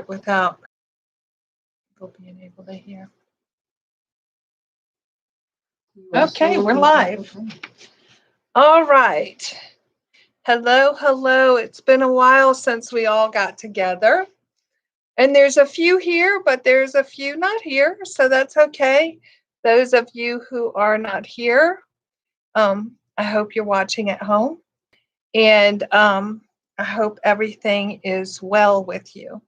without people being able to hear. Okay, we're live. All right. Hello, hello. It's been a while since we all got together. And there's a few here, but there's a few not here. So that's okay. Those of you who are not here, I hope you're watching at home. And I hope everything is well with you.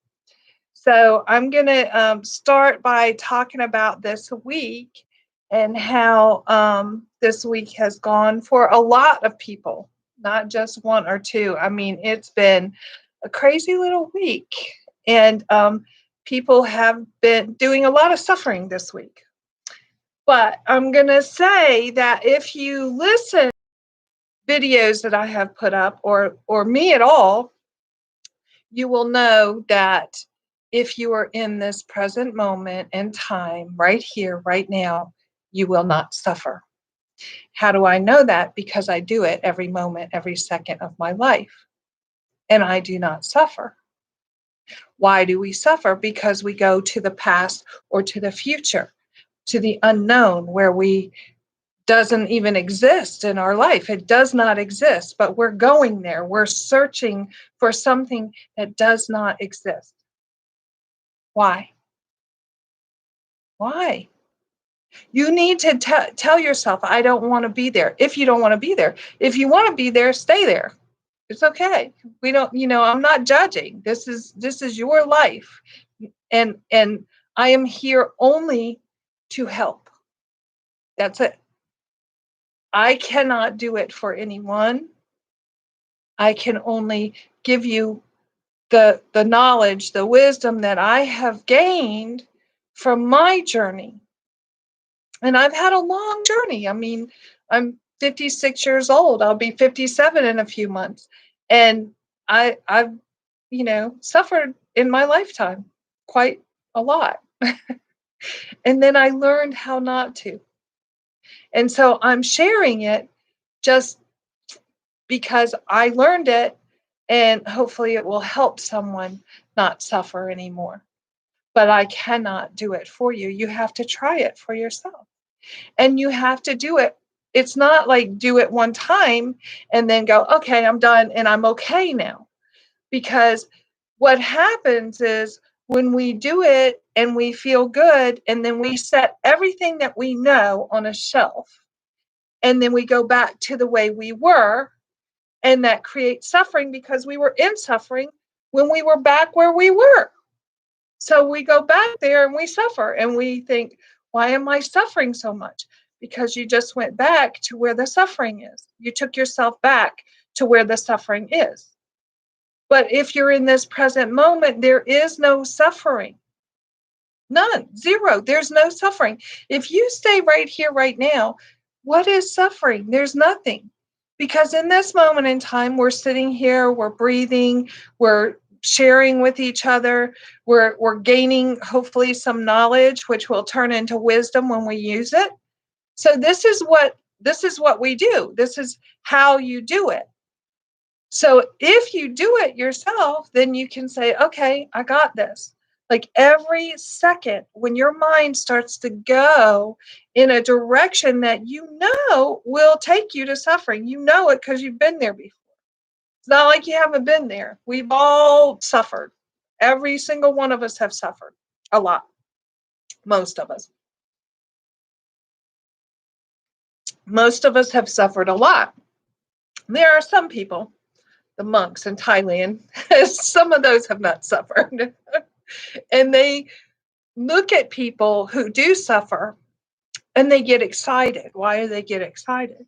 So I'm going to start by talking about this week and how this week has gone for a lot of people, not just one or two. I mean, it's been a crazy little week, and people have been doing a lot of suffering this week. But I'm going to say that if you listen to videos that I have put up or me at all, you will know that if you are in this present moment and time, right here, right now, you will not suffer. How do I know that? Because I do it every moment, every second of my life, and I do not suffer. Why do we suffer? Because we go to the past or to the future, to the unknown, where we doesn't even exist in our life. It does not exist, but we're going there. We're searching for something that does not exist. Why? Why? You need to tell yourself, I don't want to be there. If you don't want to be there, if you want to be there, stay there. It's okay. We don't, I'm not judging. This is your life. And I am here only to help. That's it. I cannot do it for anyone. I can only give you the knowledge, the wisdom that I have gained from my journey. And I've had a long journey. I mean, I'm 56 years old. I'll be 57 in a few months. And I've, suffered in my lifetime quite a lot. And then I learned how not to. And so I'm sharing it just because I learned it, and hopefully it will help someone not suffer anymore. But I cannot do it for you. You have to try it for yourself. And you have to do it. It's not like do it one time and then go, okay, I'm done and I'm okay now. Because what happens is when we do it and we feel good, and then we set everything that we know on a shelf, and then we go back to the way we were, and that creates suffering because we were in suffering when we were back where we were. So we go back there and we suffer, and we think, why am I suffering so much? Because you just went back to where the suffering is. You took yourself back to where the suffering is. But if you're in this present moment, there is no suffering. None, zero. There's no suffering. If you stay right here, right now, what is suffering? There's nothing. Because in this moment in time, we're sitting here, we're breathing, we're sharing with each other, we're gaining hopefully some knowledge, which will turn into wisdom when we use it. So this is what we do. This is how you do it. So if you do it yourself, then you can say, okay, I got this. Like every second when your mind starts to go in a direction that you know will take you to suffering, you know it because you've been there before. It's not like you haven't been there. We've all suffered. Every single one of us have suffered a lot. Most of us. Most of us have suffered a lot. There are some people, the monks in Thailand, some of those have not suffered. And they look at people who do suffer and they get excited. Why do they get excited?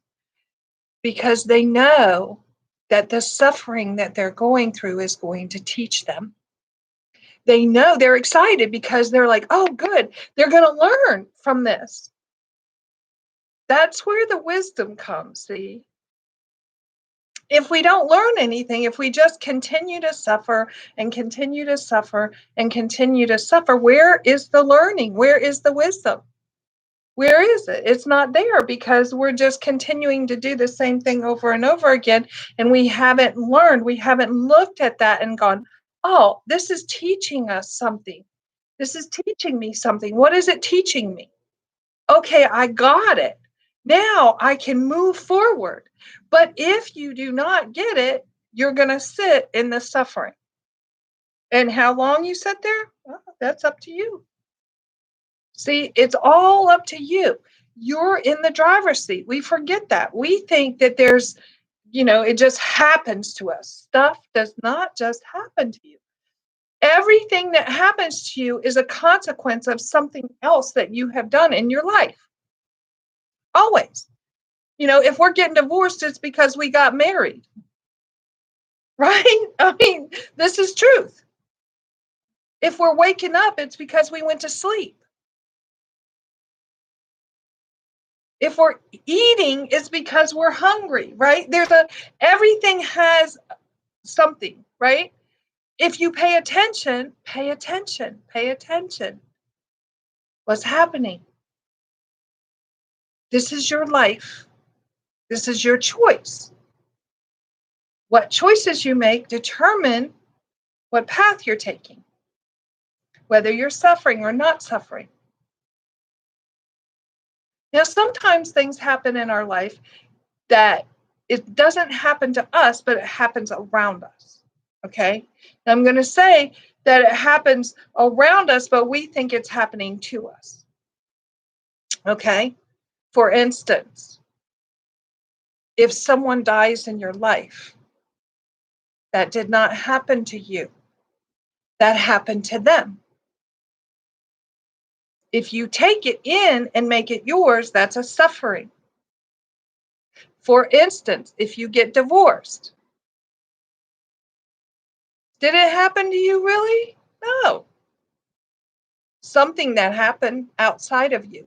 Because they know that the suffering that they're going through is going to teach them. They know, they're excited because they're like, oh, good, they're going to learn from this. That's where the wisdom comes, see? If we don't learn anything, if we just continue to suffer and continue to suffer and continue to suffer, where is the learning? Where is the wisdom? Where is it? It's not there because we're just continuing to do the same thing over and over again, and we haven't learned. We haven't looked at that and gone, Oh, this is teaching us something. This is teaching me something. What is it teaching me? Okay, I got it. Now I can move forward. But if you do not get it, you're going to sit in the suffering. And how long you sit there, well, that's up to you. See, it's all up to you. You're in the driver's seat. We forget that. We think that there's, it just happens to us. Stuff does not just happen to you. Everything that happens to you is a consequence of something else that you have done in your life. Always. If we're getting divorced, it's because we got married. Right? I mean, this is truth. If we're waking up, it's because we went to sleep. If we're eating, it's because we're hungry, right? Everything has something, right? If you pay attention, pay attention, pay attention. What's happening? This is your life. This is your choice. What choices you make determine what path you're taking, whether you're suffering or not suffering. Now, sometimes things happen in our life that it doesn't happen to us, but it happens around us. Okay? Now, I'm going to say that it happens around us, but we think it's happening to us. Okay? For instance, if someone dies in your life, that did not happen to you. That happened to them. If you take it in and make it yours, that's a suffering. For instance, if you get divorced, did it happen to you really? No. Something that happened outside of you.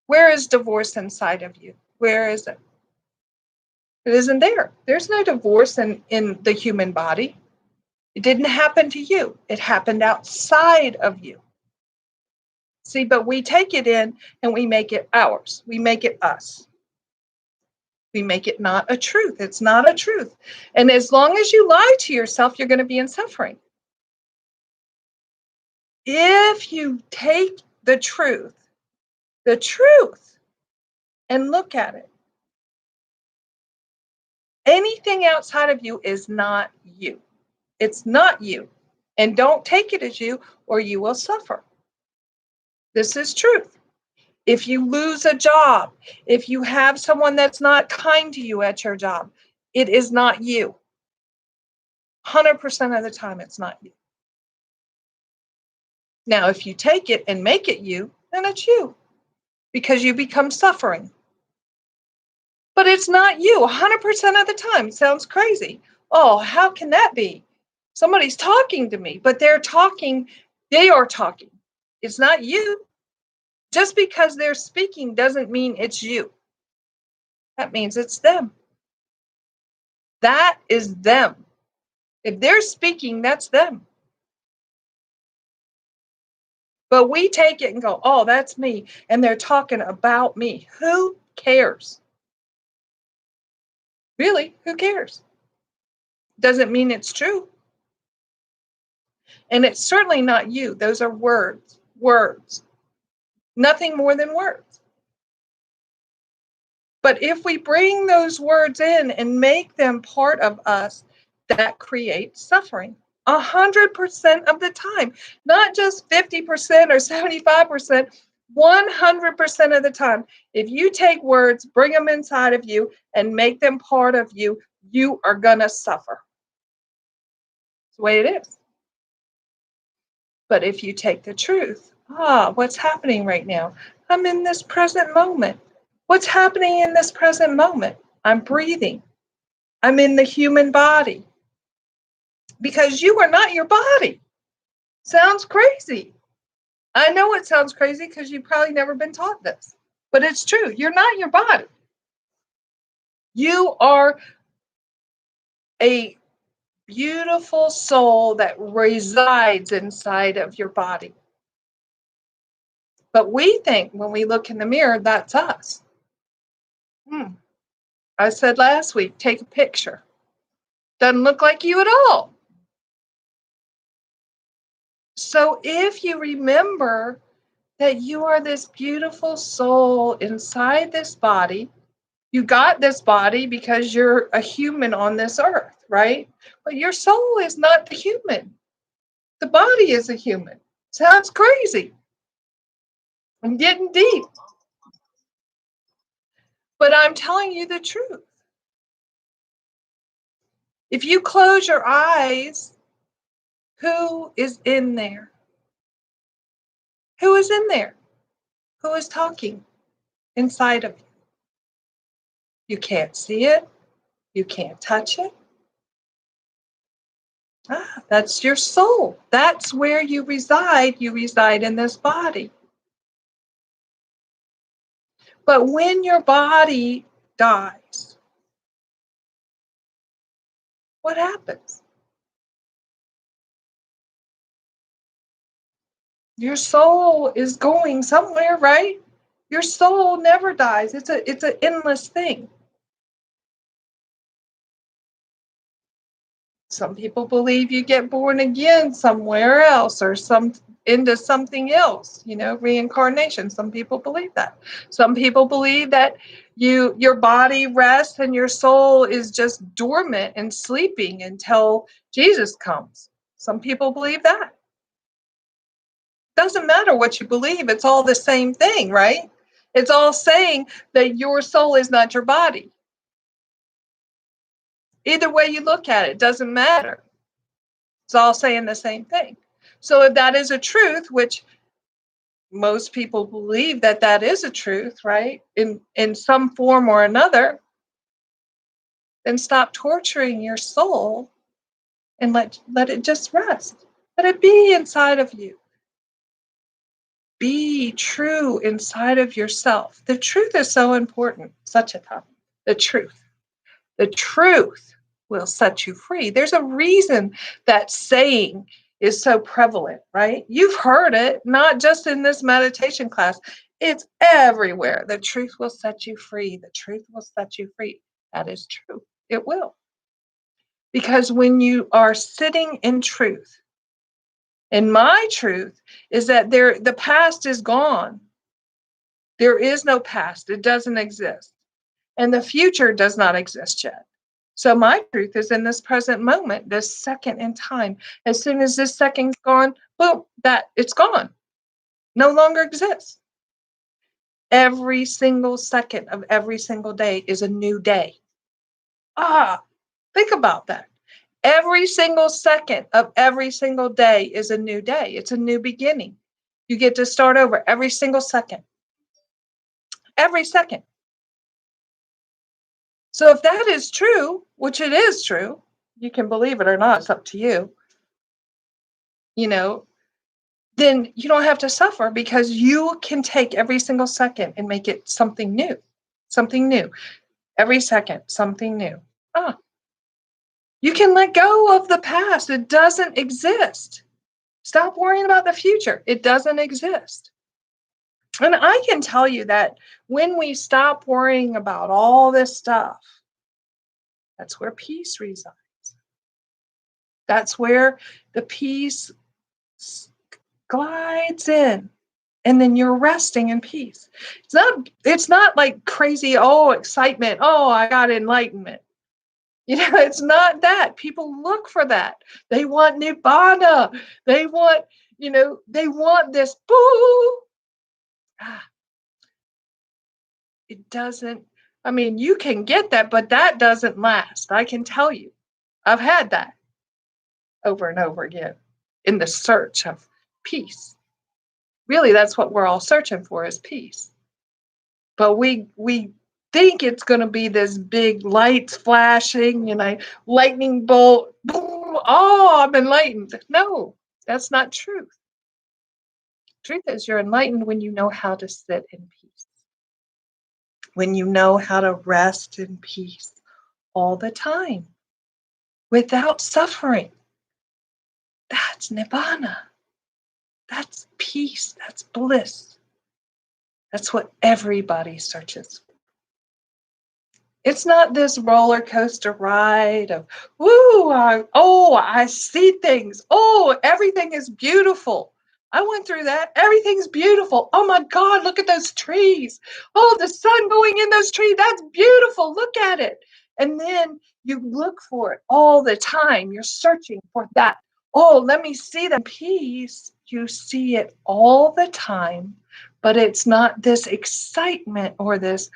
Where is divorce inside of you? Where is it? It isn't there. There's no divorce in the human body. It didn't happen to you. It happened outside of you. See, but we take it in and we make it ours. We make it us. We make it not a truth. It's not a truth. And as long as you lie to yourself, you're going to be in suffering. If you take the truth, and look at it, anything outside of you is not you. It's not you. And don't take it as you, or you will suffer. This is truth. If you lose a job, if you have someone that's not kind to you at your job, it is not you. 100% of the time, it's not you. Now, if you take it and make it you, then it's you, because you become suffering. But it's not you 100% of the time. It sounds crazy. Oh, how can that be? Somebody's talking to me, but they are talking. It's not you. Just because they're speaking doesn't mean it's you. That means it's them. That is them. If they're speaking, that's them. But we take it and go, oh, that's me. And they're talking about me. Who cares? Really, who cares? Doesn't mean it's true. And it's certainly not you. Those are words. Nothing more than words. But if we bring those words in and make them part of us, that creates suffering 100% of the time, not just 50% or 75%, 100% of the time. If you take words, bring them inside of you, and make them part of you, you are going to suffer. It's the way it is. But if you take the truth, what's happening right now? I'm in this present moment. What's happening in this present moment? I'm breathing. I'm in the human body. Because you are not your body. Sounds crazy. I know it sounds crazy because you've probably never been taught this. But it's true. You're not your body. You are a beautiful soul that resides inside of your body. But we think when we look in the mirror, that's us. I said last week, take a picture. Doesn't look like you at all. So if you remember that you are this beautiful soul inside this body, you got this body because you're a human on this earth, right? But your soul is not the human. The body is a human. Sounds crazy. I'm getting deep, but I'm telling you the truth. If you close your eyes, who is in there? Who is in there? Who is talking inside of you? You can't see it. You can't touch it. That's your soul. That's where you reside. You reside in this body. But when your body dies, what happens? Your soul is going somewhere, right? Your soul never dies. It's an endless thing. Some people believe you get born again somewhere else or into something else, reincarnation. Some people believe that. Some people believe that your body rests and your soul is just dormant and sleeping until Jesus comes. Some people believe that. Doesn't matter what you believe, it's all the same thing, right? It's all saying that your soul is not your body. Either way you look at it, doesn't matter. It's all saying the same thing. So if that is a truth, which most people believe that that is a truth, right? In some form or another, then stop torturing your soul and let it just rest. Let it be inside of you. Be true inside of yourself. The truth is so important. Such a topic. The truth. The truth will set you free. There's a reason that saying is so prevalent, right? You've heard it, not just in this meditation class. It's everywhere. The truth will set you free. The truth will set you free. That is true. It will. Because when you are sitting in truth, and my truth is that the past is gone. There is no past. It doesn't exist. And the future does not exist yet. So my truth is in this present moment, this second in time. As soon as this second's gone, boom, it's gone. No longer exists. Every single second of every single day is a new day. Think about that. Every single second of every single day is a new day. It's a new beginning. You get to start over every single second. Every second. So if that is true, which it is true, you can believe it or not, it's up to you, then you don't have to suffer because you can take every single second and make it something new. Something new. Every second, something new. You can let go of the past. It doesn't exist. Stop worrying about the future. It doesn't exist. And I can tell you that when we stop worrying about all this stuff, that's where peace resides. That's where the peace glides in. And then you're resting in peace. It's not like crazy, excitement. I got enlightenment. It's not that. People look for that. They want nibbana. They want, they want this boo. It doesn't, you can get that, but that doesn't last. I can tell you. I've had that over and over again in the search of peace. Really, that's what we're all searching for is peace. But we think it's going to be this big lights flashing and a lightning bolt. Boom! I'm enlightened. No, that's not truth. Truth is you're enlightened when you know how to sit in peace. When you know how to rest in peace all the time without suffering. That's nibbana. That's peace. That's bliss. That's what everybody searches for. It's not this roller coaster ride of, woo, oh, I see things. Oh, everything is beautiful. I went through that. Everything's beautiful. Oh my God, look at those trees. Oh, the sun going in those trees. That's beautiful. Look at it. And then you look for it all the time. You're searching for that. Oh, let me see that peace. You see it all the time, but it's not this excitement or this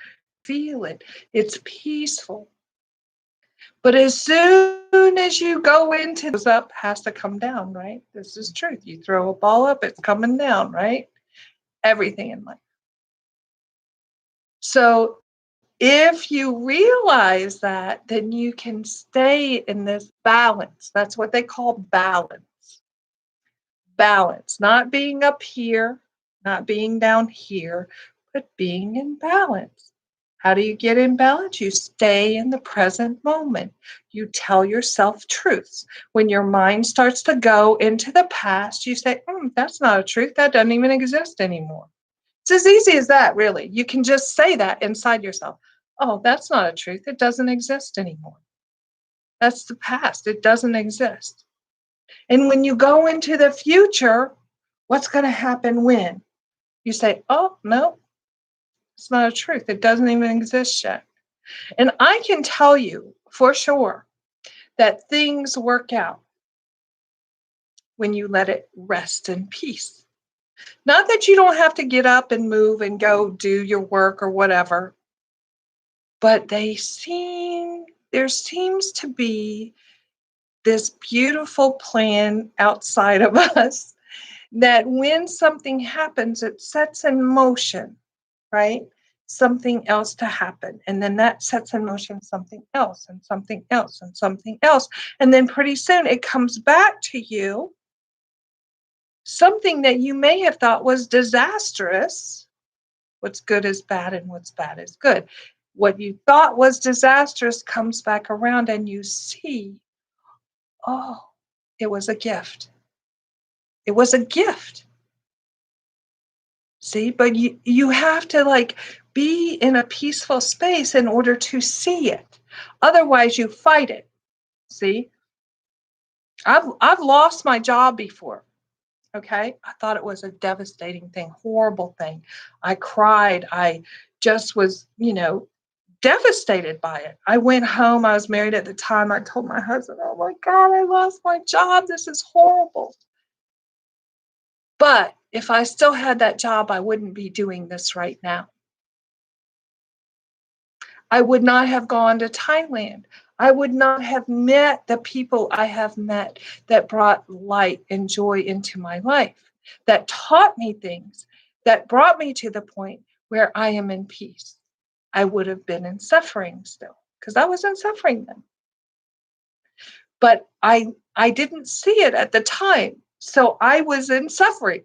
feel it. It's peaceful. But as soon as you go into this, up has to come down, right? This is truth. You throw a ball up, it's coming down, right? Everything in life. So if you realize that, then you can stay in this balance. That's what they call balance. Balance, not being up here, not being down here, but being in balance. How do you get in balance? You stay in the present moment. You tell yourself truths. When your mind starts to go into the past, you say, that's not a truth. That doesn't even exist anymore. It's as easy as that, really. You can just say that inside yourself. Oh, that's not a truth. It doesn't exist anymore. That's the past. It doesn't exist. And when you go into the future, what's going to happen when? You say, oh, no, it's not a truth. It doesn't even exist yet. And I can tell you for sure that things work out when you let it rest in peace. Not that you don't have to get up and move and go do your work or whatever, but there seems to be this beautiful plan outside of us that when something happens, it sets in motion, right? Something else to happen. And then that sets in motion something else and something else and something else. And then pretty soon it comes back to you, something that you may have thought was disastrous. What's good is bad and what's bad is good. What you thought was disastrous comes back around and you see, oh, it was a gift. It was a gift. See, but you have to like be in a peaceful space in order to see it. Otherwise you fight it. See? I've lost my job before. Okay? I thought it was a devastating thing, horrible thing. I cried. I just was, devastated by it. I went home. I was married at the time. I told my husband, "Oh my God, I lost my job. This is horrible." But if I still had that job, I wouldn't be doing this right now. I would not have gone to Thailand. I would not have met the people I have met that brought light and joy into my life, that taught me things, that brought me to the point where I am in peace. I would have been in suffering still because I was in suffering then. But I didn't see it at the time. So I was in suffering.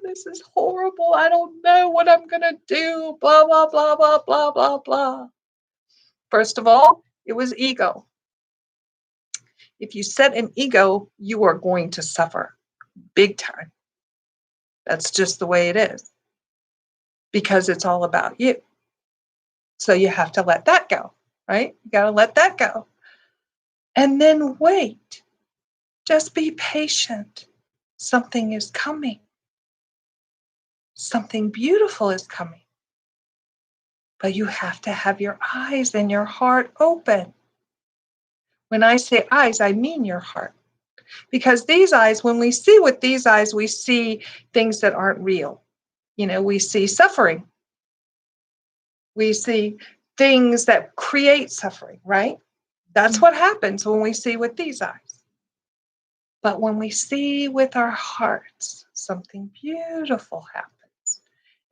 This is horrible. I don't know what I'm going to do. Blah, blah, blah, blah, blah, blah, blah. First of all, it was ego. If you set an ego, you are going to suffer big time. That's just the way it is because it's all about you. So you have to let that go, right? You got to let that go. And then wait. Just be patient. Something is coming. Something beautiful is coming. But you have to have your eyes and your heart open. When I say eyes, I mean your heart. Because these eyes, when we see with these eyes, we see things that aren't real. We see suffering. We see things that create suffering, right? That's what happens when we see with these eyes. But when we see with our hearts, something beautiful happens.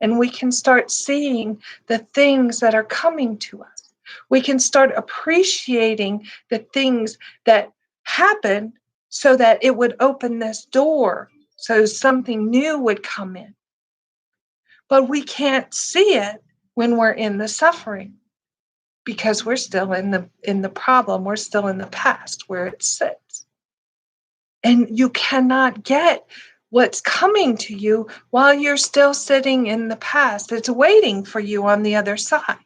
And we can start seeing the things that are coming to us. We can start appreciating the things that happen so that it would open this door so something new would come in. But we can't see it when we're in the suffering because we're still in the problem. We're still in the past where it sits. And you cannot get what's coming to you while you're still sitting in the past. It's waiting for you on the other side.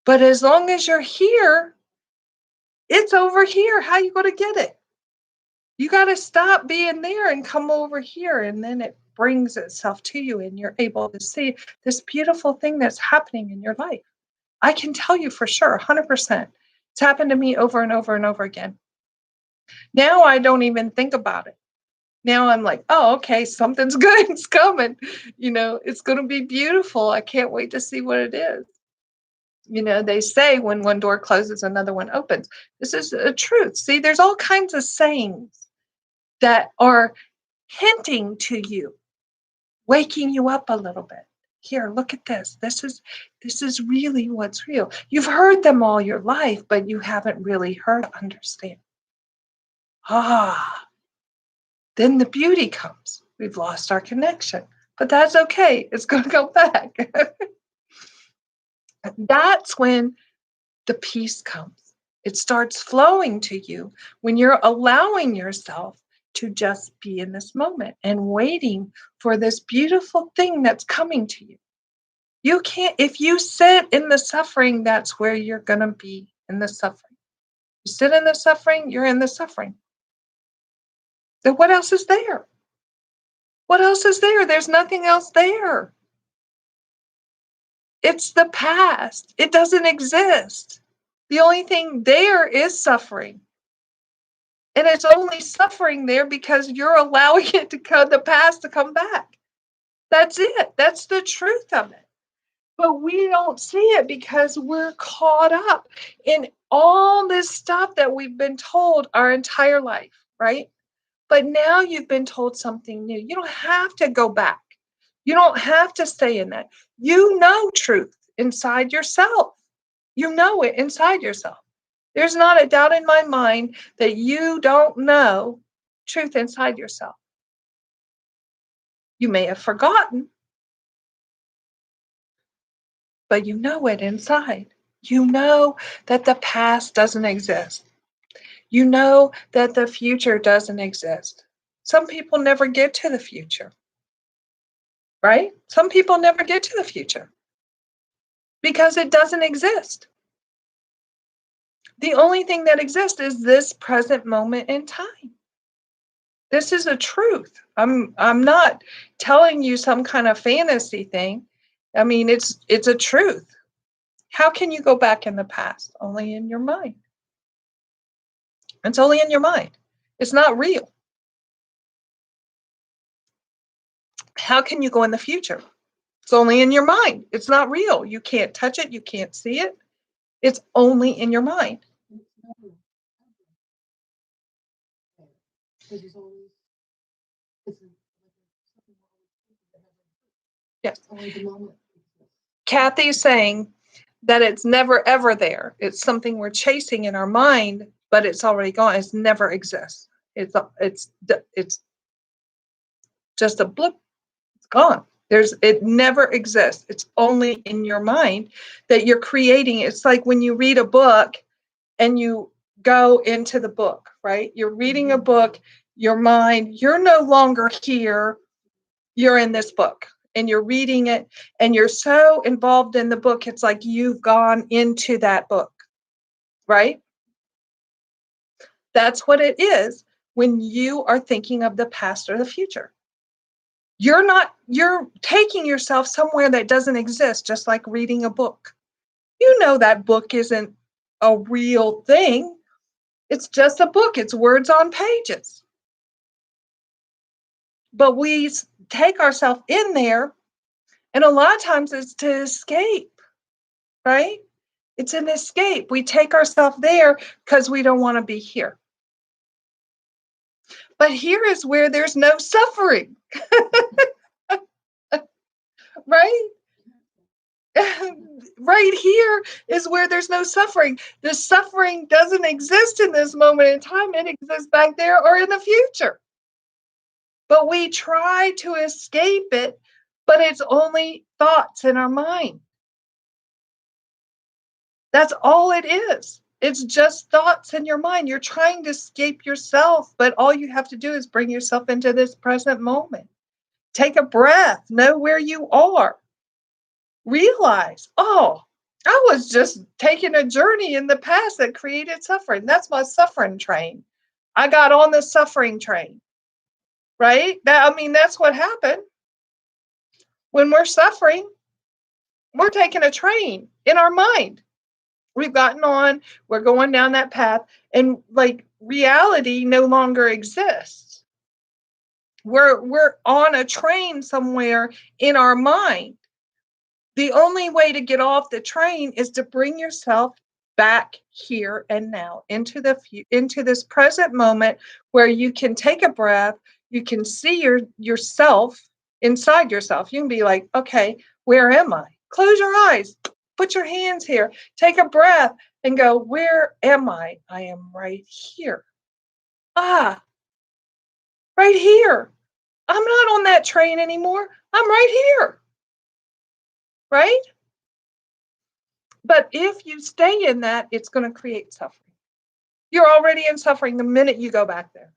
But as long as you're here, it's over here. How you going to get it? You got to stop being there and come over here. And then it brings itself to you and you're able to see this beautiful thing that's happening in your life. I can tell you for sure, 100%. It's happened to me over and over and over again. Now I don't even think about it. Now I'm like, oh, okay, something's good. It's coming. It's going to be beautiful. I can't wait to see what it is. They say when one door closes, another one opens. This is a truth. See, there's all kinds of sayings that are hinting to you, waking you up a little bit. Here, look at this. This is really what's real. You've heard them all your life, but you haven't really heard, understand. Then the beauty comes. We've lost our connection, but that's okay. It's going to go back. That's when the peace comes. It starts flowing to you when you're allowing yourself to just be in this moment and waiting for this beautiful thing that's coming to you. You can't, if you sit in the suffering, that's where you're going to be in the suffering. You sit in the suffering, you're in the suffering. Then what else is there? What else is there? There's nothing else there. It's the past. It doesn't exist. The only thing there is suffering. And it's only suffering there because you're allowing it to come, the past to come back. That's it. That's the truth of it. But we don't see it because we're caught up in all this stuff that we've been told our entire life, right? But now you've been told something new. You don't have to go back. You don't have to stay in that. You know truth inside yourself. You know it inside yourself. There's not a doubt in my mind that you don't know truth inside yourself. You may have forgotten, but you know it inside. You know that the past doesn't exist. You know that the future doesn't exist. Some people never get to the future, right? Some people never get to the future because it doesn't exist. The only thing that exists is this present moment in time. This is a truth. I'm not telling you some kind of fantasy thing. I mean, it's a truth. How can you go back in the past? Only in your mind. It's only in your mind. It's not real. How can you go in the future? It's only in your mind. It's not real. You can't touch it. You can't see it. It's only in your mind. Yes. Kathy's saying that it's never ever there. It's something we're chasing in our mind, but it's already gone. It's never exists. It's just a blip. It's gone. It never exists. It's only in your mind that you're creating. It's like when you read a book and you go into the book, right? You're reading a book, your mind, you're no longer here. You're in this book and you're reading it and you're so involved in the book. It's like you've gone into that book, right? That's what it is when you are thinking of the past or the future. You're taking yourself somewhere that doesn't exist, just like reading a book. You know that book isn't a real thing. It's just a book. It's words on pages. But we take ourselves in there, and a lot of times it's to escape, right? It's an escape. We take ourselves there because we don't want to be here. But here is where there's no suffering. Right? Right here is where there's no suffering. The suffering doesn't exist in this moment in time. It exists back there or in the future. But we try to escape it, but it's only thoughts in our mind. That's all it is. It's just thoughts in your mind. You're trying to escape yourself, but all you have to do is bring yourself into this present moment. Take a breath, know where you are. Realize, oh, I was just taking a journey in the past that created suffering. That's my suffering train. I got on the suffering train, right? That's what happened. When we're suffering, we're taking a train in our mind. We've gotten on, we're going down that path, and like reality no longer exists. We're on a train somewhere in our mind. The only way to get off the train is to bring yourself back here and now into this present moment where you can take a breath, you can see yourself inside yourself. You can be like, okay, where am I? Close your eyes, put your hands here, take a breath and go, where am I? I am right here. Ah, right here. I'm not on that train anymore. I'm right here. Right? But if you stay in that, it's going to create suffering. You're already in suffering the minute you go back there.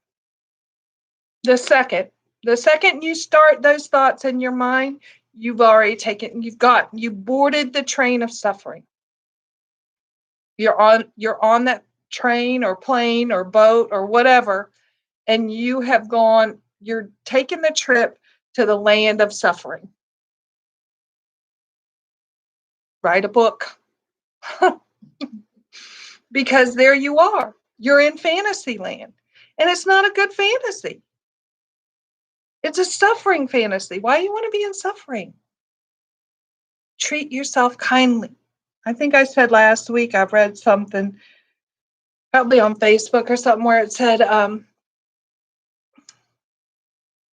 The second you start those thoughts in your mind, you've already you boarded the train of suffering. You're on that train or plane or boat or whatever, and you're taking the trip to the land of suffering. Write a book. Because there you are. You're in fantasy land. And it's not a good fantasy. It's a suffering fantasy. Why do you want to be in suffering? Treat yourself kindly. I think I said last week, I've read something, probably on Facebook or something, where it said,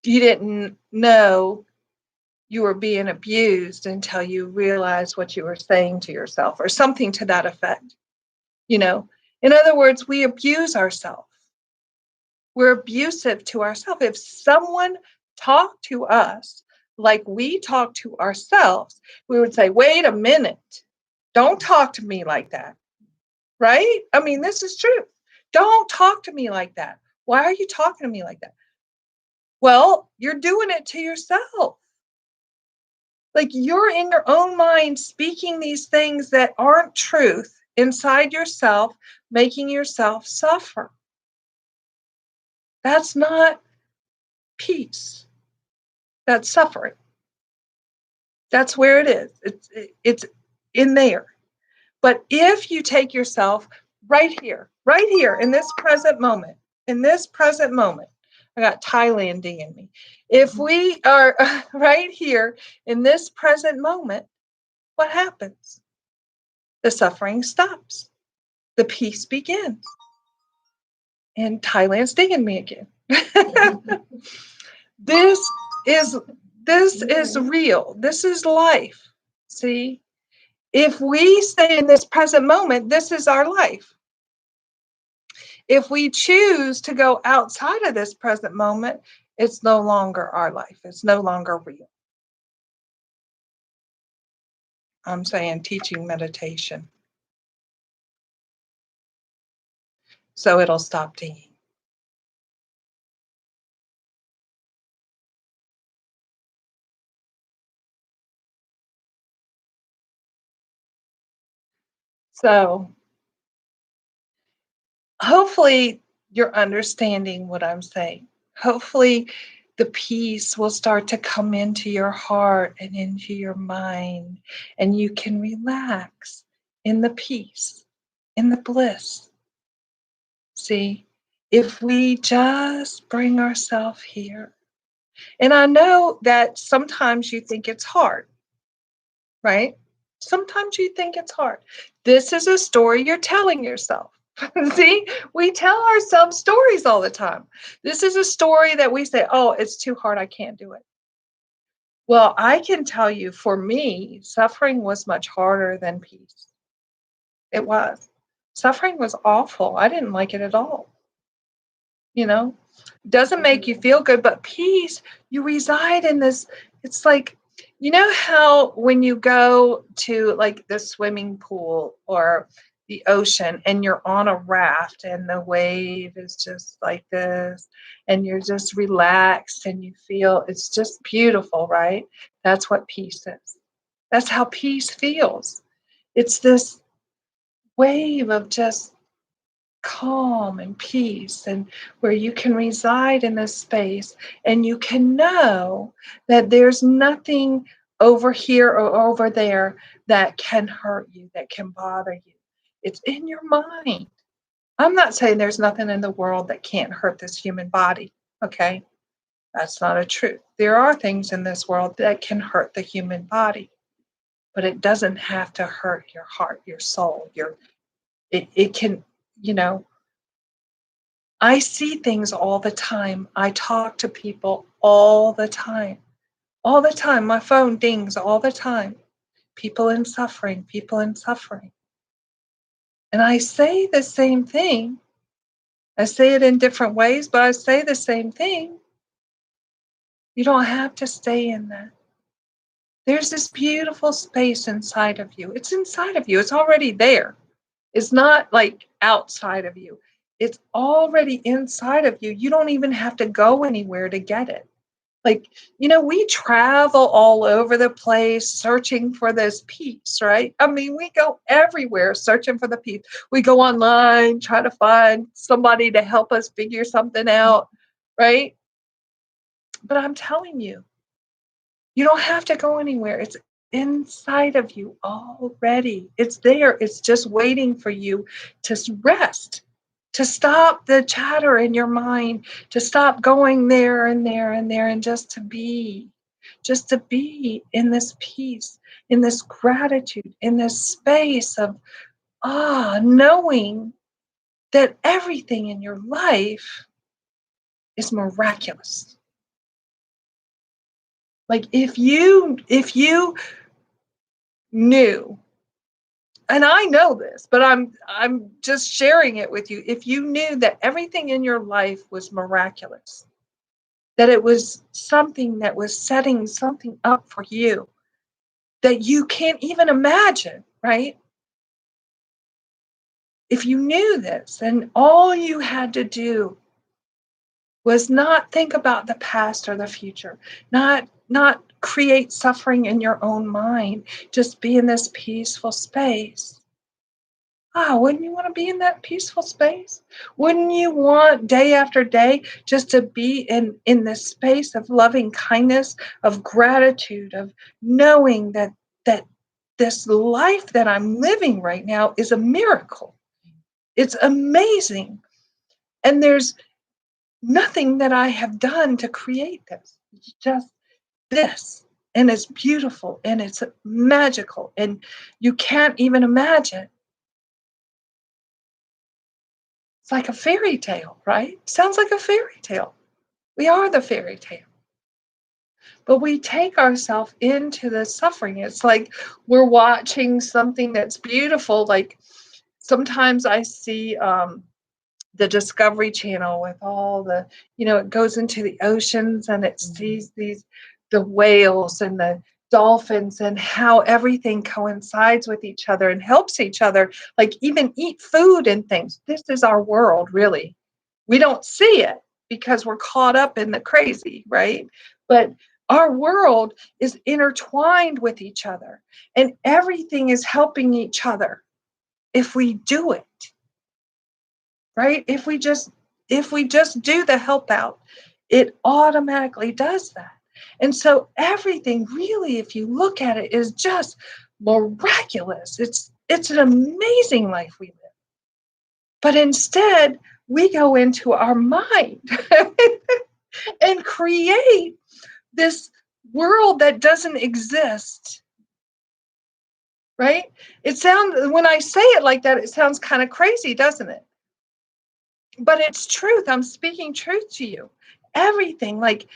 you didn't know you were being abused until you realized what you were saying to yourself, or something to that effect. In other words, we abuse ourselves. We're abusive to ourselves. If someone talked to us like we talk to ourselves, we would say, wait a minute, don't talk to me like that. Right? This is true. Don't talk to me like that. Why are you talking to me like that? Well, you're doing it to yourself. Like, you're in your own mind speaking these things that aren't truth inside yourself, making yourself suffer. That's not peace. That's suffering. That's where it is. It's in there. But if you take yourself right here in this present moment, I got Thailanding in me. If we are right here in this present moment, what happens? The suffering stops. The peace begins. And Thailand's digging me again. This is real. This is life. See? If we stay in this present moment, this is our life. If we choose to go outside of this present moment, it's no longer our life. It's no longer real. I'm saying teaching meditation. So it'll stop dinging. So hopefully you're understanding what I'm saying. Hopefully the peace will start to come into your heart and into your mind, and you can relax in the peace, in the bliss. See, if we just bring ourselves here, and I know that sometimes you think it's hard, right? Sometimes you think it's hard. This is a story you're telling yourself. See, we tell ourselves stories all the time. This is a story that we say, oh, it's too hard. I can't do it. Well, I can tell you, for me, suffering was much harder than peace. It was. Suffering was awful. I didn't like it at all. Doesn't make you feel good, but peace, you reside in this. It's like, how when you go to like the swimming pool or the ocean and you're on a raft and the wave is just like this and you're just relaxed and you feel it's just beautiful, right? That's what peace is. That's how peace feels. It's this wave of just calm and peace, and where you can reside in this space and you can know that there's nothing over here or over there that can hurt you, that can bother you. It's in your mind. I'm not saying there's nothing in the world that can't hurt this human body, okay? That's not a truth. There are things in this world that can hurt the human body, but it doesn't have to hurt your heart, your soul, it can, you know, I see things all the time. I talk to people all the time. All the time. My phone dings all the time. People in suffering, people in suffering. And I say the same thing. I say it in different ways, but I say the same thing. You don't have to stay in that. There's this beautiful space inside of you. It's inside of you. It's already there. It's not like outside of you. It's already inside of you. You don't even have to go anywhere to get it. Like, we travel all over the place searching for this peace, right? I mean, we go everywhere searching for the peace. We go online, try to find somebody to help us figure something out, right? But I'm telling you, you don't have to go anywhere. It's inside of you already. It's there. It's just waiting for you to rest, to stop the chatter in your mind, to stop going there and there and there, and just to be in this peace, in this gratitude, in this space of knowing that everything in your life is miraculous. Like if you knew, and I know this, but I'm just sharing it with you. If you knew that everything in your life was miraculous, that it was something that was setting something up for you that you can't even imagine, right? If you knew this, then all you had to do was not think about the past or the future, not create suffering in your own mind, just be in this peaceful space. Wouldn't you want to be in that peaceful space? Wouldn't you want day after day just to be in this space of loving kindness, of gratitude, of knowing that this life that I'm living right now is a miracle. It's amazing. And there's nothing that I have done to create this. It's just this. And it's beautiful and it's magical and you can't even imagine. It's like a fairy tale, right? Sounds like a fairy tale. We are the fairy tale. But we take ourselves into the suffering. It's like we're watching something that's beautiful. Like sometimes I see the Discovery Channel with all the, it goes into the oceans and it sees the whales and the dolphins and how everything coincides with each other and helps each other, like even eat food and things. This is our world, really. We don't see it because we're caught up in the crazy, right? But our world is intertwined with each other and everything is helping each other if we do it, right? If we just do the help out, it automatically does that. And so everything really, if you look at it, is just miraculous. It's an amazing life we live. But instead, we go into our mind and create this world that doesn't exist. Right? When I say it like that, it sounds kind of crazy, doesn't it? But it's truth. I'm speaking truth to you. Everything, like,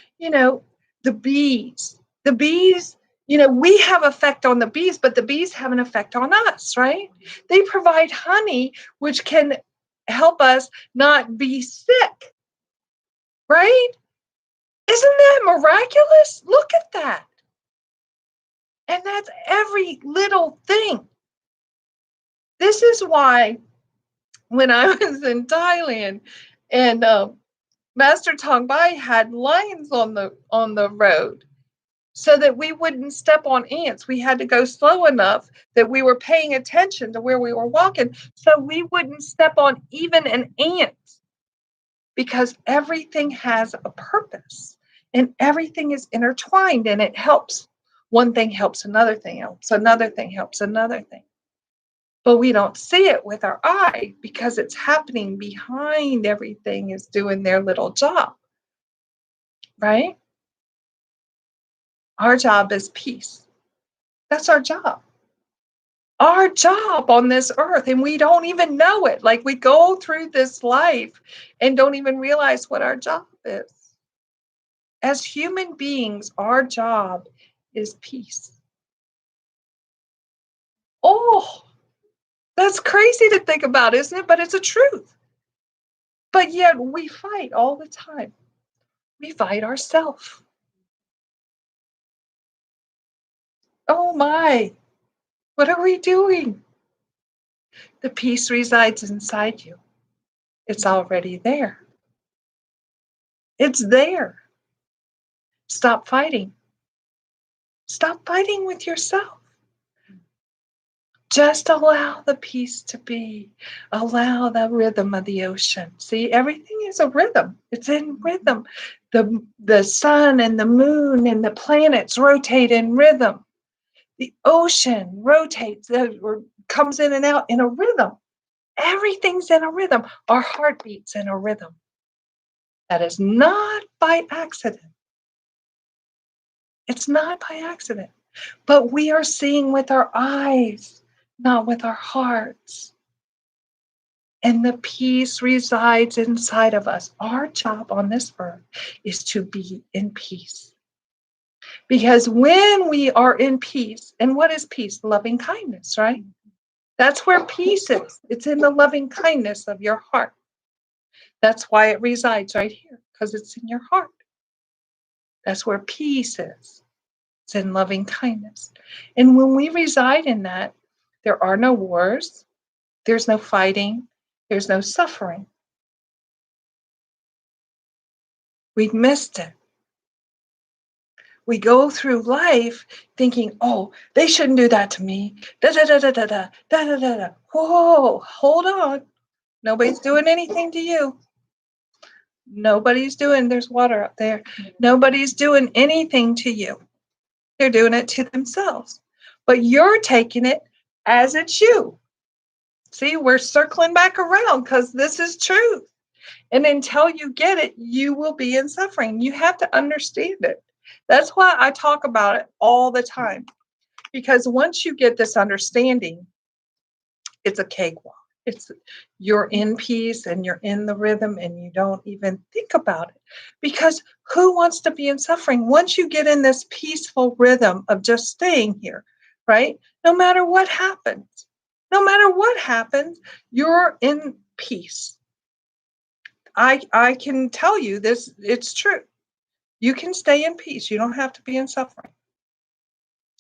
the bees, we have effect on the bees, but the bees have an effect on us, right? They provide honey, which can help us not be sick, right? Isn't that miraculous? Look at that. And that's every little thing. This is why when I was in Thailand and Master Tongbai had lions on the road. so that we wouldn't step on ants. We had to go slow enough that we were paying attention to where we were walking so we wouldn't step on even an ant, because everything has a purpose and everything is intertwined, and it helps. One thing helps another thing, helps another thing, helps another thing. But we don't see it with our eye because it's happening behind everything is doing their little job, right? Our job is peace. That's our job. Our job on this earth, and we don't even know it. Like, we go through this life and don't even realize what our job is. As human beings, our job is peace. Oh, that's crazy to think about, isn't it? But it's a truth. But yet we fight all the time. We fight ourselves. Oh my, what are we doing? The peace resides inside you. It's already there. It's there. Stop fighting. Stop fighting with yourself. Just allow the peace to be. Allow the rhythm of the ocean. See, everything is a rhythm. It's in rhythm. The sun and the moon and the planets rotate in rhythm. The ocean rotates or comes in and out in a rhythm. Everything's in a rhythm. Our heartbeat's in a rhythm. That is not by accident. It's not by accident. But we are seeing with our eyes, not with our hearts. And the peace resides inside of us. Our job on this earth is to be in peace. Because when we are in peace, and what is peace? Loving kindness, right? That's where peace is. It's in the loving kindness of your heart. That's why it resides right here, because it's in your heart. That's where peace is. It's in loving kindness. And when we reside in that, there are no wars, there's no fighting, there's no suffering. We've missed it. We go through life thinking, oh, they shouldn't do that to me. Da da da da da da da da da da. Whoa, hold on. Nobody's doing anything to you. Nobody's doing, there's water up there. Nobody's doing anything to you. They're doing it to themselves. But you're taking it as it's you. See, we're circling back around because this is truth. And until you get it, you will be in suffering. You have to understand it. That's why I talk about it all the time. Because once you get this understanding, it's a cakewalk. You're in peace and you're in the rhythm and you don't even think about it. Because who wants to be in suffering? Once you get in this peaceful rhythm of just staying here, right? No matter what happens, you're in peace. I can tell you this, it's true. You can stay in peace. You don't have to be in suffering.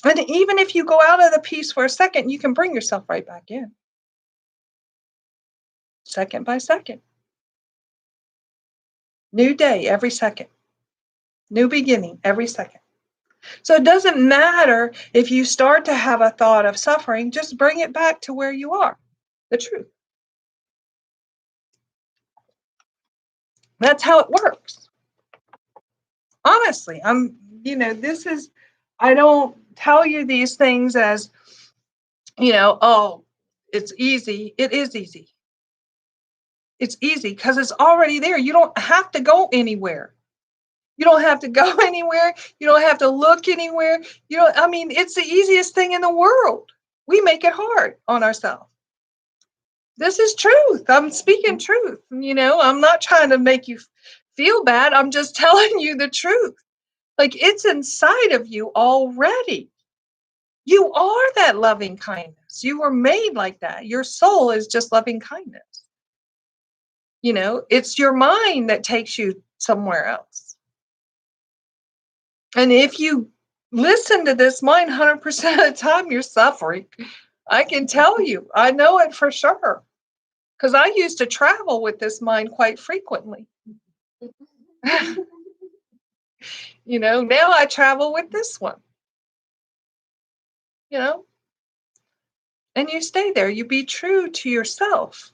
And even if you go out of the peace for a second, you can bring yourself right back in. Second by second. New day every second. New beginning every second. So it doesn't matter if you start to have a thought of suffering, just bring it back to where you are, the truth. That's how it works. Honestly, I don't tell you these things as, oh, it's easy. It is easy. It's easy because it's already there. You don't have to go anywhere. You don't have to go anywhere. You don't have to look anywhere. It's the easiest thing in the world. We make it hard on ourselves. This is truth. I'm speaking truth. I'm not trying to make you feel bad. I'm just telling you the truth. Like, it's inside of you already. You are that loving kindness. You were made like that. Your soul is just loving kindness. It's your mind that takes you somewhere else. And if you listen to this mind 100% of the time, you're suffering. I can tell you, I know it for sure. Because I used to travel with this mind quite frequently. Now I travel with this one, you know, and you stay there. You be true to yourself.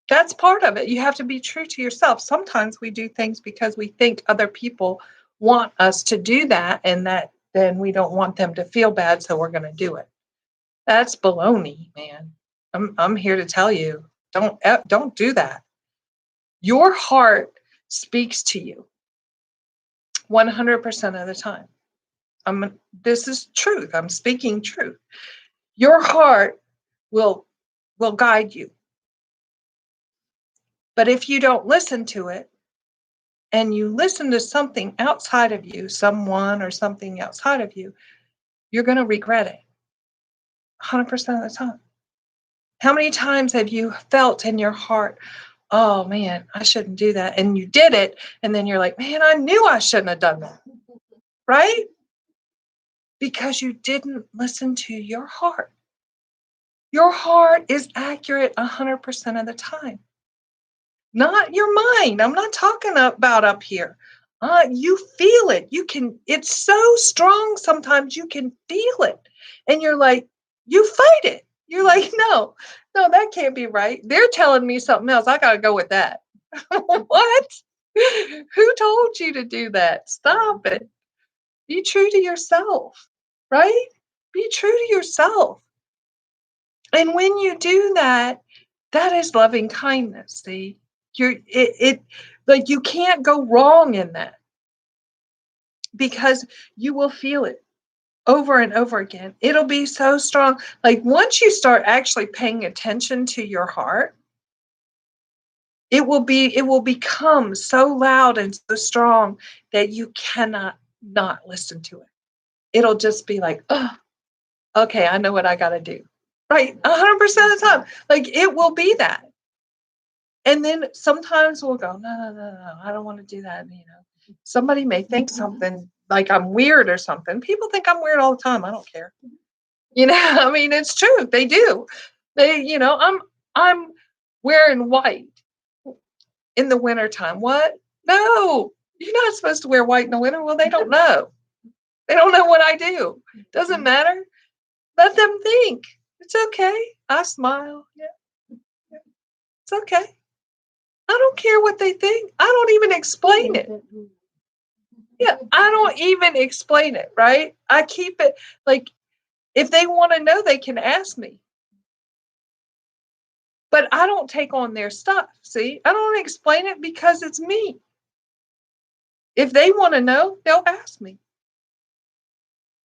That's part of it. You have to be true to yourself. Sometimes we do things because we think other people want us to do that, and that then we don't want them to feel bad, so we're going to do it. That's baloney, man. I'm here to tell you, don't do that. Your heart speaks to you 100% of the time. This is truth. I'm speaking truth. Your heart will guide you. But if you don't listen to it, and you listen to something outside of you, someone or something outside of you, you're going to regret it 100% of the time. How many times have you felt in your heart, oh man, I shouldn't do that? And you did it. And then you're like, man, I knew I shouldn't have done that. Right? Because you didn't listen to your heart. Your heart is accurate 100% of the time. Not your mind. I'm not talking about up here. You feel it. It's so strong sometimes you can feel it. And you're like, you fight it. You're like, no, that can't be right. They're telling me something else. I got to go with that. What? Who told you to do that? Stop it. Be true to yourself, right? Be true to yourself. And when you do that, that is loving kindness. See, like you can't go wrong in that, because you will feel it over and over again. It'll be so strong. Like once you start actually paying attention to your heart, it will become so loud and so strong that you cannot not listen to it. It'll just be like, oh, okay, I know what I got to do. Right. 100% of the time. Like it will be that. And then sometimes we'll go, no, I don't want to do that. Somebody may think something like I'm weird or something. People think I'm weird all the time. I don't care. I mean, it's true. They do. I'm wearing white in the wintertime. What? No, you're not supposed to wear white in the winter. Well, they don't know. They don't know what I do. Doesn't matter. Let them think. It's okay. I smile. Yeah. It's okay. I don't care what they think. I don't even explain it. Yeah, I don't even explain it, right? I keep it like, if they want to know, they can ask me. But I don't take on their stuff. See, I don't explain it because it's me. If they want to know, they'll ask me.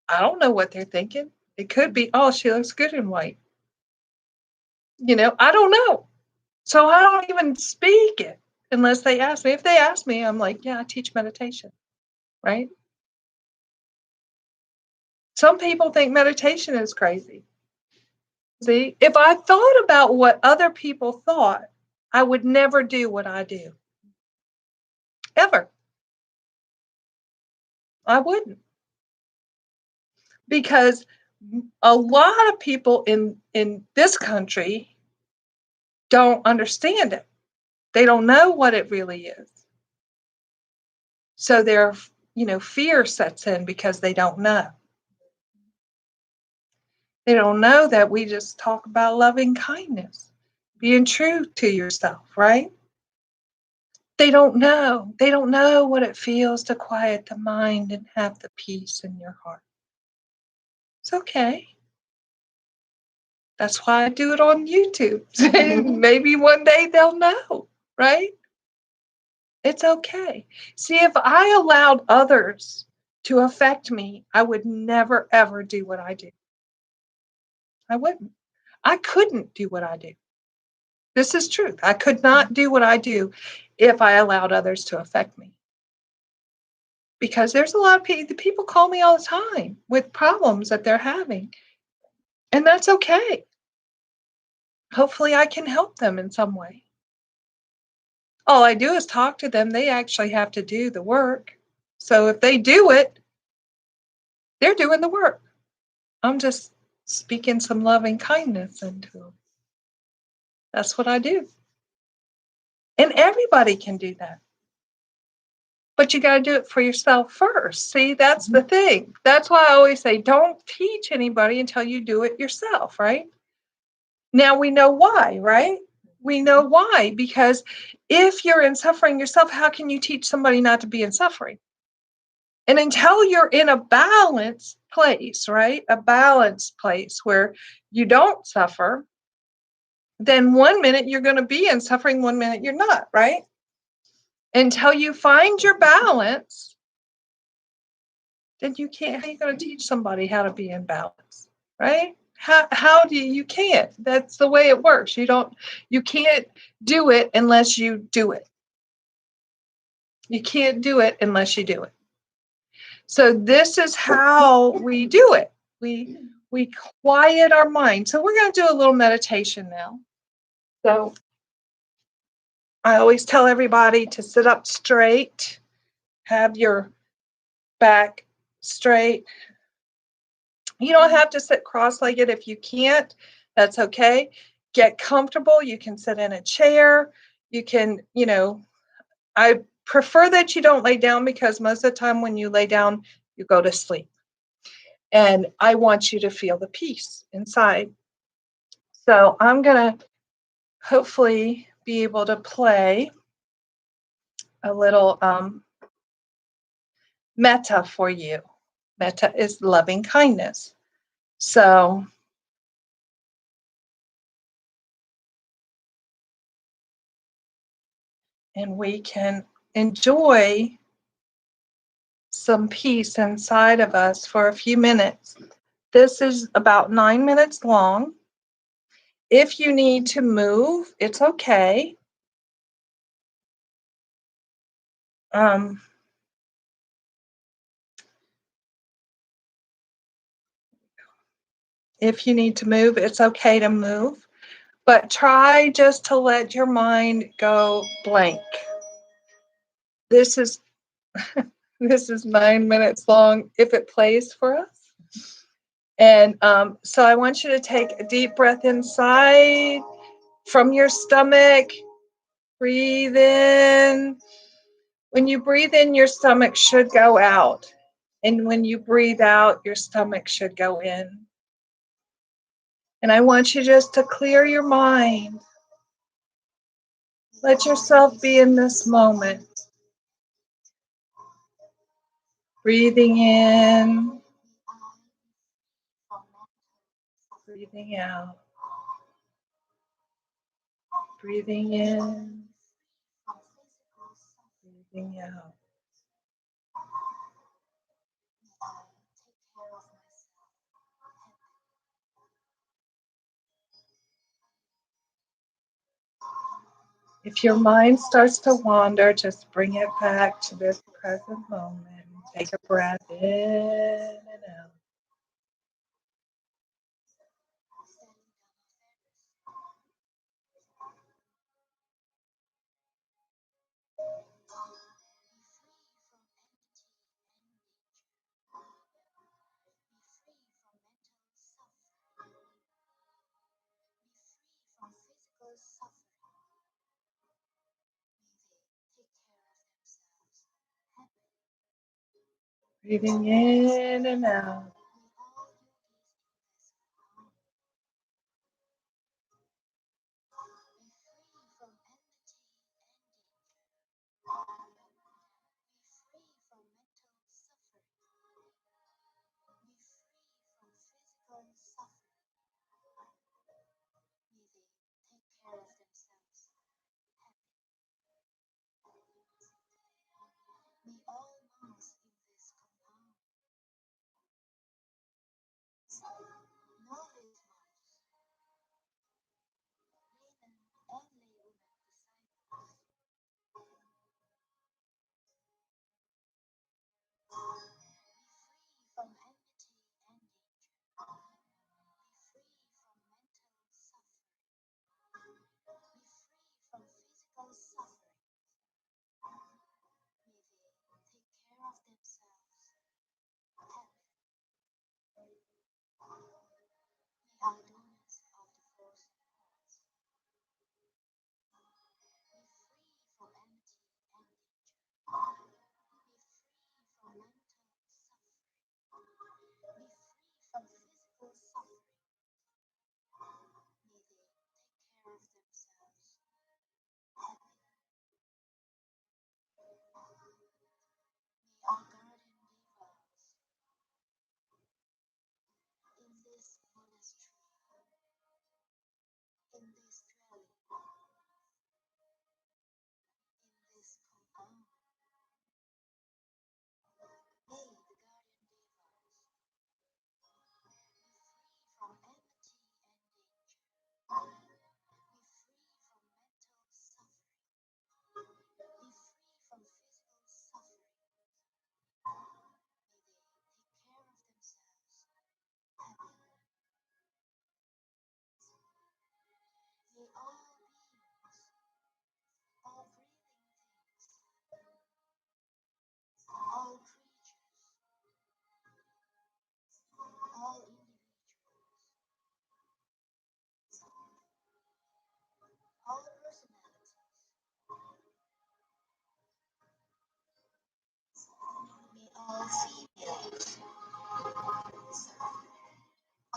I don't know what they're thinking. It could be, oh, she looks good in white. I don't know. So I don't even speak it unless they ask me. If they ask me, I'm like, yeah, I teach meditation, right? Some people think meditation is crazy. See, if I thought about what other people thought, I would never do what I do. Ever. I wouldn't. Because a lot of people in this country don't understand it. They don't know what it really is. So their, fear sets in because they don't know. They don't know that we just talk about loving kindness, being true to yourself, right? They don't know. They don't know what it feels to quiet the mind and have the peace in your heart. It's okay. That's why I do it on YouTube. Maybe one day they'll know, right? It's okay. See, if I allowed others to affect me, I would never, ever do what I do. I wouldn't. I couldn't do what I do. This is truth. I could not do what I do if I allowed others to affect me. Because there's a lot of people call me all the time with problems that they're having. And that's okay. Hopefully I can help them in some way. All I do is talk to them. They actually have to do the work. So if they do it, they're doing the work. I'm just speaking some loving kindness into them. That's what I do. And everybody can do that. But you got to do it for yourself first. See, that's the thing. That's why I always say don't teach anybody until you do it yourself, right? Now we know why, right? We know why, because if you're in suffering yourself, how can you teach somebody not to be in suffering? And until you're in a balanced place, right? A balanced place where you don't suffer, then 1 minute you're going to be in suffering, 1 minute you're not, right? Until you find your balance, then you can't, how are you going to teach somebody how to be in balance, right? How do you can't. That's the way it works. You can't do it unless you do it. You can't do it unless you do it. So this is how we do it. We quiet our mind. So we're going to do a little meditation now. So I always tell everybody to sit up straight, have your back straight. You don't have to sit cross-legged if you can't. That's okay. Get comfortable. You can sit in a chair. You can, I prefer that you don't lay down because most of the time when you lay down, you go to sleep. And I want you to feel the peace inside. So I'm going to hopefully be able to play a little metta for you. Metta is loving kindness. So and we can enjoy some peace inside of us for a few minutes. This is about 9 minutes long. If you need to move, it's okay. If you need to move, it's okay to move. But try just to let your mind go blank. This is this is 9 minutes long if it plays for us. And so I want you to take a deep breath inside from your stomach. Breathe in. When you breathe in, your stomach should go out. And when you breathe out, your stomach should go in. And I want you just to clear your mind. Let yourself be in this moment. Breathing in, breathing out. Breathing in, breathing out. If your mind starts to wander, just bring it back to this present moment. Take a breath in and out. Breathing in and out.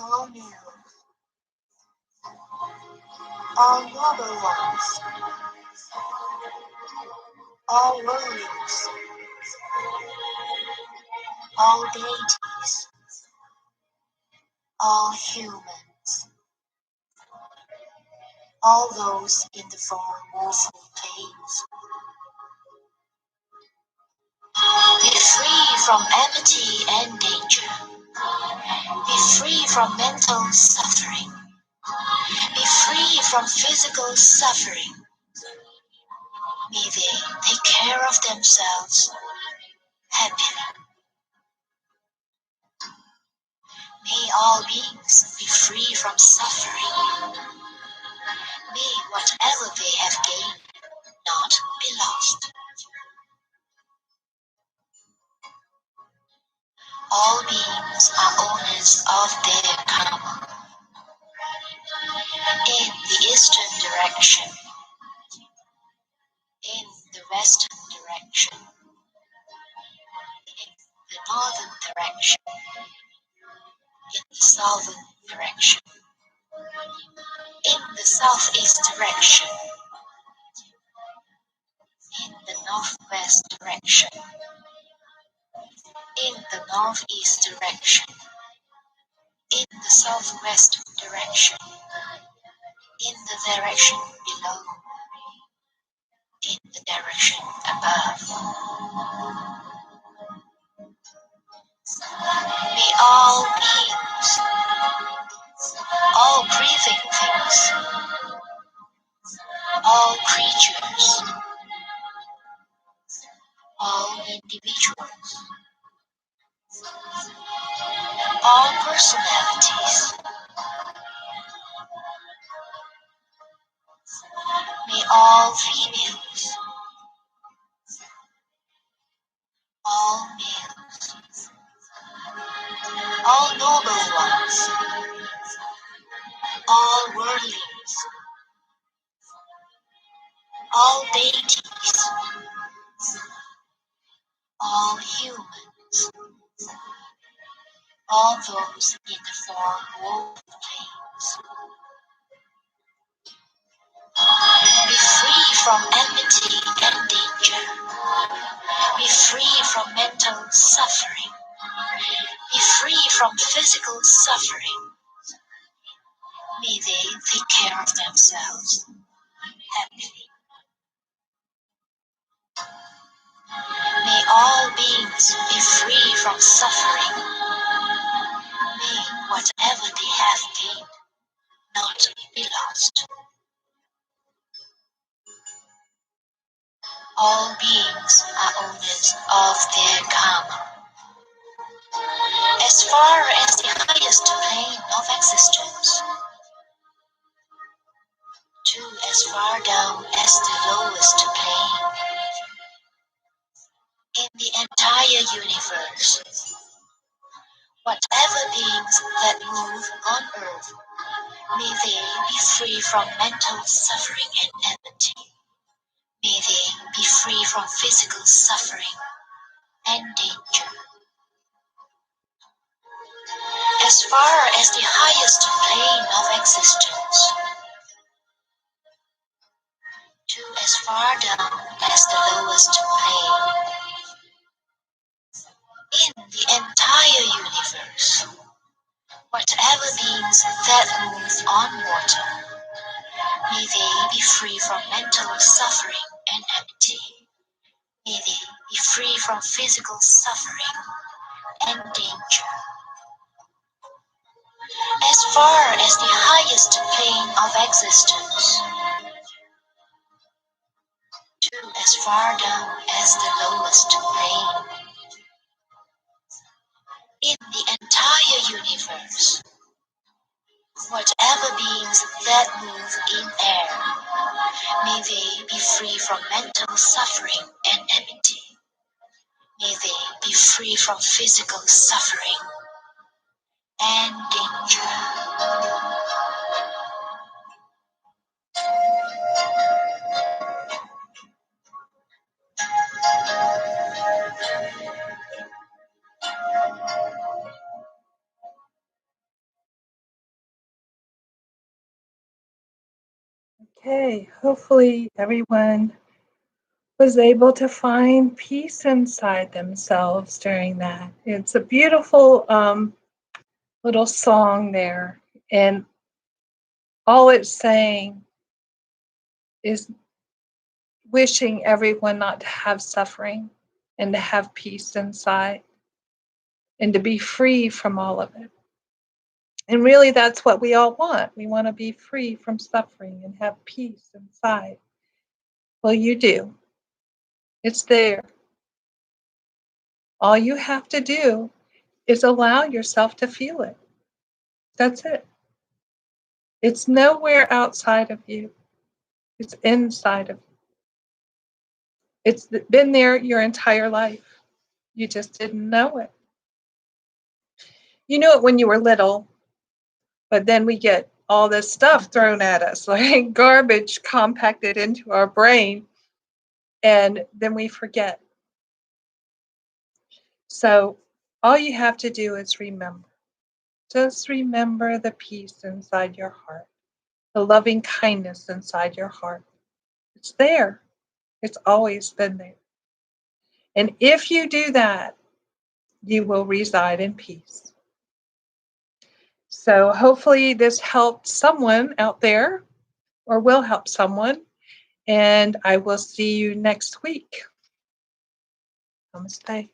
all new, all noble ones, all worldlings, all deities, all humans, all those in the four woeful planes. Be free from enmity and danger. Be free from mental suffering. Be free from physical suffering. May they take care of themselves happily. May all beings be free from suffering. May whatever they have gained not be lost. All beings are owners of their karma. In the eastern direction, in the western direction, in the northern direction, in the southern direction, in the southeast direction, in the northwest direction, in the northeast direction, in the southwest direction, in the direction below, in the direction above. May all beings, all breathing things, all creatures, all individuals, all personalities, may all females, all males, all noble ones, all worldlings, all deities, all humans, all those in the four woeful planes. Be free from enmity and danger. Be free from mental suffering. Be free from physical suffering. May they take care of themselves happily. May all beings be free from suffering. May whatever they have gained not be lost. All beings are owners of their karma. As far as the highest plane of existence, to as far down as the lowest plane, in the entire universe, whatever beings that move on earth, may they be free from mental suffering and enmity. May they be free from physical suffering and danger. As far as the highest plane of existence, to as far down as the lowest plane, in the entire universe, whatever beings that move on water, may they be free from mental suffering and enmity. May they be free from physical suffering and danger. As far as the highest plane of existence, to as far down as the lowest plane, in the entire universe, whatever beings that move in air, may they be free from mental suffering and enmity. May they be free from physical suffering and danger. Okay, hopefully everyone was able to find peace inside themselves during that. It's a beautiful little song there. And all it's saying is wishing everyone not to have suffering and to have peace inside and to be free from all of it. And really, that's what we all want. We want to be free from suffering and have peace inside. Well, you do. It's there. All you have to do is allow yourself to feel it. That's it. It's nowhere outside of you, it's inside of you. It's been there your entire life. You just didn't know it. You knew it when you were little, but then we get all this stuff thrown at us, like garbage compacted into our brain, and then we forget. So all you have to do is remember. Just remember the peace inside your heart, the loving kindness inside your heart. It's there. It's always been there. And if you do that, you will reside in peace. So hopefully this helped someone out there or will help someone. And I will see you next week. Namaste.